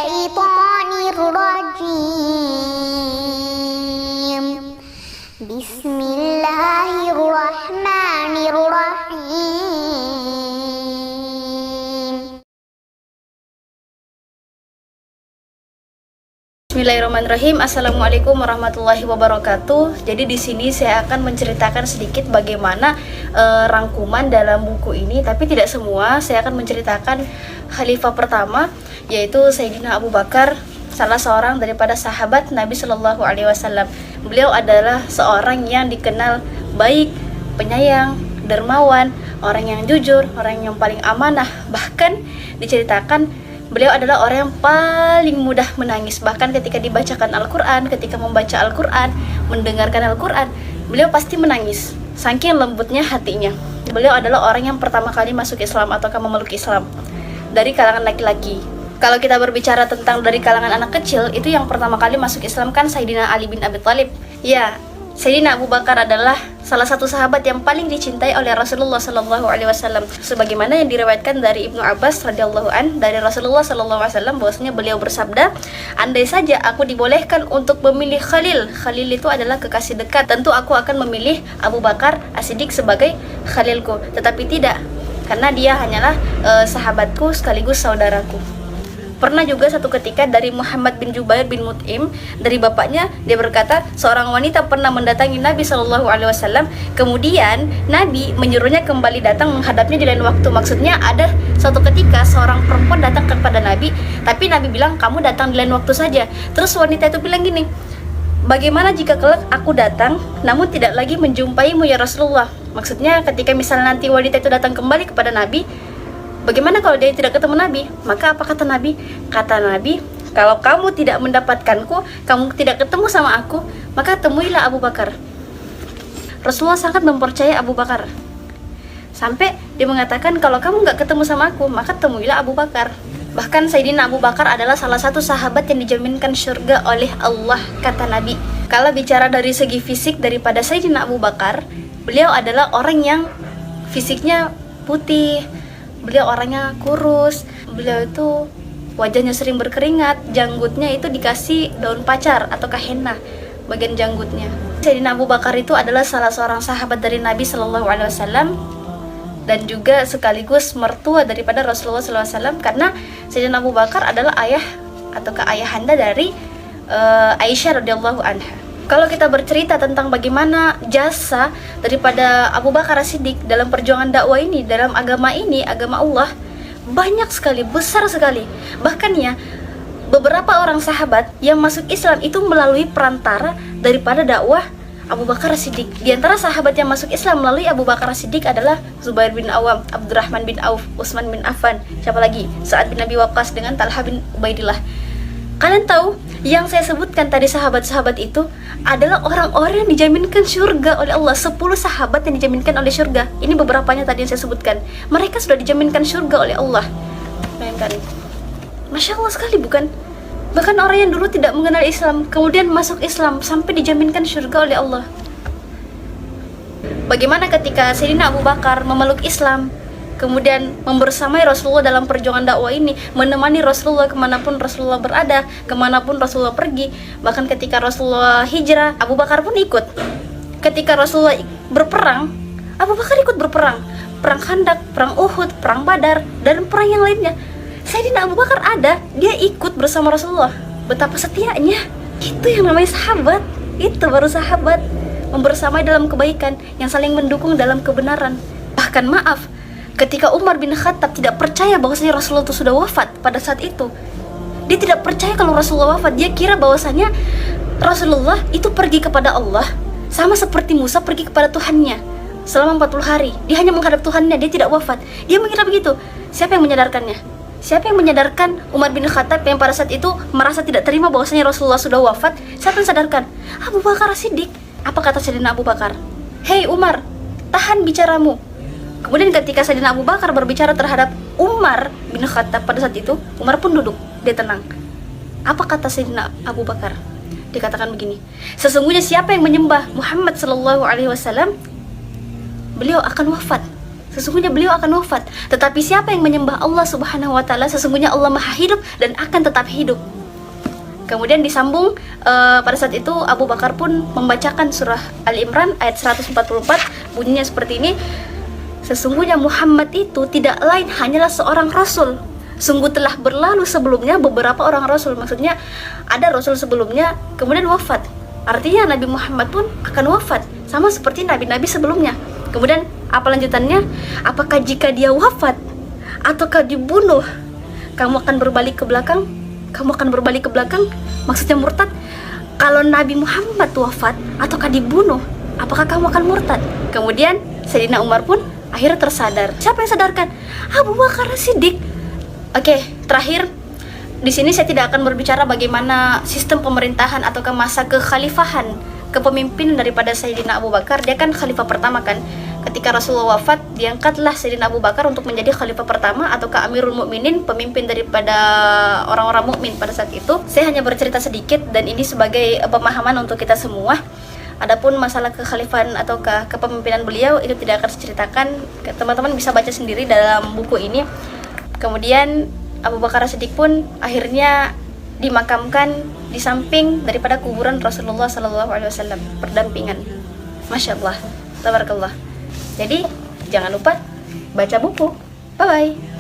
الشيطان الرجيم بسم الله الرحمن الرحيم. Bismillahirrahmanirrahim. Assalamualaikum warahmatullahi wabarakatuh. Jadi di sini saya akan menceritakan sedikit bagaimana rangkuman dalam buku ini, tapi tidak semua. Saya akan menceritakan khalifah pertama, yaitu Sayyidina Abu Bakar, salah seorang daripada sahabat Nabi Shallallahu Alaihi Wasallam. Beliau adalah seorang yang dikenal baik, penyayang, dermawan, orang yang jujur, orang yang paling amanah. Bahkan diceritakan beliau adalah orang yang paling mudah menangis. Bahkan ketika dibacakan Al-Quran, ketika membaca Al-Quran, mendengarkan Al-Quran, beliau pasti menangis, saking lembutnya hatinya. Beliau adalah orang yang pertama kali masuk Islam ataukah memeluk Islam dari kalangan laki-laki. Kalau kita berbicara tentang dari kalangan anak kecil, itu yang pertama kali masuk Islam kan Sayyidina Ali bin Abi Thalib. Ya, Sayyidina Abu Bakar adalah salah satu sahabat yang paling dicintai oleh Rasulullah Sallallahu Alaihi Wasallam. Sebagaimana yang diriwayatkan dari Ibnu Abbas radhiyallahu an dari Rasulullah Sallallahu Alaihi Wasallam, bahwasanya beliau bersabda, andai saja aku dibolehkan untuk memilih Khalil, Khalil itu adalah kekasih dekat, tentu aku akan memilih Abu Bakar As-Siddiq sebagai Khalilku. Tetapi tidak, karena dia hanyalah sahabatku sekaligus saudaraku. Pernah juga satu ketika dari Muhammad bin Jubair bin Mut'im, dari bapaknya, dia berkata, seorang wanita pernah mendatangi Nabi Shallallahu Alaihi Wasallam, kemudian Nabi menyuruhnya kembali datang menghadapnya di lain waktu. Maksudnya ada suatu ketika seorang perempuan datang kepada Nabi, tapi Nabi bilang, kamu datang di lain waktu saja. Terus wanita itu bilang gini, bagaimana jika kelak aku datang namun tidak lagi menjumpaimu ya Rasulullah? Maksudnya ketika misalnya nanti wanita itu datang kembali kepada Nabi, bagaimana kalau dia tidak ketemu Nabi? Maka apa kata Nabi? Kata Nabi, kalau kamu tidak mendapatkanku, kamu tidak ketemu sama aku, maka temuilah Abu Bakar. Rasulullah sangat mempercayai Abu Bakar, sampai dia mengatakan, kalau kamu nggak ketemu sama aku, maka temuilah Abu Bakar. Bahkan Sayyidina Abu Bakar adalah salah satu sahabat yang dijaminkan surga oleh Allah, kata Nabi. Kalau bicara dari segi fisik daripada Sayyidina Abu Bakar, beliau adalah orang yang fisiknya putih, beliau orangnya kurus, beliau itu wajahnya sering berkeringat, janggutnya itu dikasih daun pacar atau henna bagian janggutnya. Sayyidina Abu Bakar itu adalah salah seorang sahabat dari Nabi Shallallahu Alaihi Wasallam dan juga sekaligus mertua daripada Rasulullah Sallallahu Alaihi Wasallam, karena Sayyidina Abu Bakar adalah ayah ataukah ayahanda dari Aisyah radhiyallahu anha. Kalau kita bercerita tentang bagaimana jasa daripada Abu Bakar As-Siddiq dalam perjuangan dakwah ini, dalam agama ini, agama Allah, banyak sekali, besar sekali. Bahkan ya, beberapa orang sahabat yang masuk Islam itu melalui perantara daripada dakwah Abu Bakar As-Siddiq. Di antara sahabat yang masuk Islam melalui Abu Bakar As-Siddiq adalah Zubair bin Awam, Abdurrahman bin Auf, Utsman bin Affan, siapa lagi? Sa'ad bin Abi Waqqas dengan Talha bin Ubaidillah. Kalian tahu, yang saya sebutkan tadi sahabat-sahabat itu adalah orang-orang yang dijaminkan surga oleh Allah. 10 sahabat yang dijaminkan oleh surga. Ini beberapanya tadi yang saya sebutkan. Mereka sudah dijaminkan surga oleh Allah. Bayangkan, Masya Allah sekali bukan? Bahkan orang yang dulu tidak mengenal Islam, kemudian masuk Islam sampai dijaminkan surga oleh Allah. Bagaimana ketika Sayyidina Abu Bakar memeluk Islam, kemudian membersamai Rasulullah dalam perjuangan dakwah ini, menemani Rasulullah kemanapun Rasulullah berada, kemanapun Rasulullah pergi. Bahkan ketika Rasulullah hijrah, Abu Bakar pun ikut. Ketika Rasulullah berperang, Abu Bakar ikut berperang. Perang Khandak, perang Uhud, perang Badar, dan perang yang lainnya. Sayyidina Abu Bakar ada, dia ikut bersama Rasulullah. Betapa setianya. Itu yang namanya sahabat. Itu baru sahabat. Membersamai dalam kebaikan, yang saling mendukung dalam kebenaran. Bahkan maaf, ketika Umar bin Khattab tidak percaya bahwasanya Rasulullah itu sudah wafat pada saat itu, dia tidak percaya kalau Rasulullah wafat. Dia kira bahwasanya Rasulullah itu pergi kepada Allah sama seperti Musa pergi kepada Tuhannya selama 40 hari. Dia hanya menghadap Tuhannya, dia tidak wafat. Dia mengira begitu. Siapa yang menyadarkannya? Siapa yang menyadarkan Umar bin Khattab yang pada saat itu merasa tidak terima bahwasanya Rasulullah sudah wafat? Siapa yang sadarkan? Abu Bakar As-Siddiq. Apa kata Sayyidina Abu Bakar? Hei Umar, tahan bicaramu. Kemudian ketika Sayyidina Abu Bakar berbicara terhadap Umar bin Khattab pada saat itu, Umar pun duduk, dia tenang. Apa kata Sayyidina Abu Bakar? Dikatakan begini, sesungguhnya siapa yang menyembah Muhammad Sallallahu Alaihi Wasallam, beliau akan wafat. sesungguhnya beliau akan wafat. Tetapi siapa yang menyembah Allah Subhanahu wa taala, sesungguhnya Allah Maha hidup dan akan tetap hidup. Kemudian disambung pada saat itu Abu Bakar pun membacakan surah Ali Imran ayat 144, bunyinya seperti ini. Sesungguhnya Muhammad itu tidak lain hanyalah seorang rasul. Sungguh telah berlalu sebelumnya beberapa orang rasul. Maksudnya ada rasul sebelumnya kemudian wafat. Artinya Nabi Muhammad pun akan wafat sama seperti nabi-nabi sebelumnya. Kemudian apa lanjutannya? Apakah jika dia wafat ataukah dibunuh, kamu akan berbalik ke belakang? Kamu akan berbalik ke belakang? Maksudnya murtad. Kalau Nabi Muhammad wafat ataukah dibunuh, apakah kamu akan murtad? Kemudian Sayyidina Umar pun akhirnya tersadar. Siapa yang sadarkan? Abu Bakar Siddiq. Oke, terakhir di sini saya tidak akan berbicara bagaimana sistem pemerintahan atau masa kekhalifahan, kepemimpinan daripada Sayyidina Abu Bakar. Dia kan khalifah pertama kan. Ketika Rasulullah wafat, diangkatlah Sayyidina Abu Bakar untuk menjadi khalifah pertama atau Amirul Mukminin, pemimpin daripada orang-orang mukmin pada saat itu. Saya hanya bercerita sedikit dan ini sebagai pemahaman untuk kita semua. Adapun masalah kekhalifahan atau kepemimpinan beliau itu tidak akan saya ceritakan. Teman-teman bisa baca sendiri dalam buku ini. Kemudian Abu Bakar Siddiq pun akhirnya dimakamkan di samping daripada kuburan Rasulullah SAW, berdampingan. Masya Allah, tabarakallah. Jadi jangan lupa baca buku. Bye bye.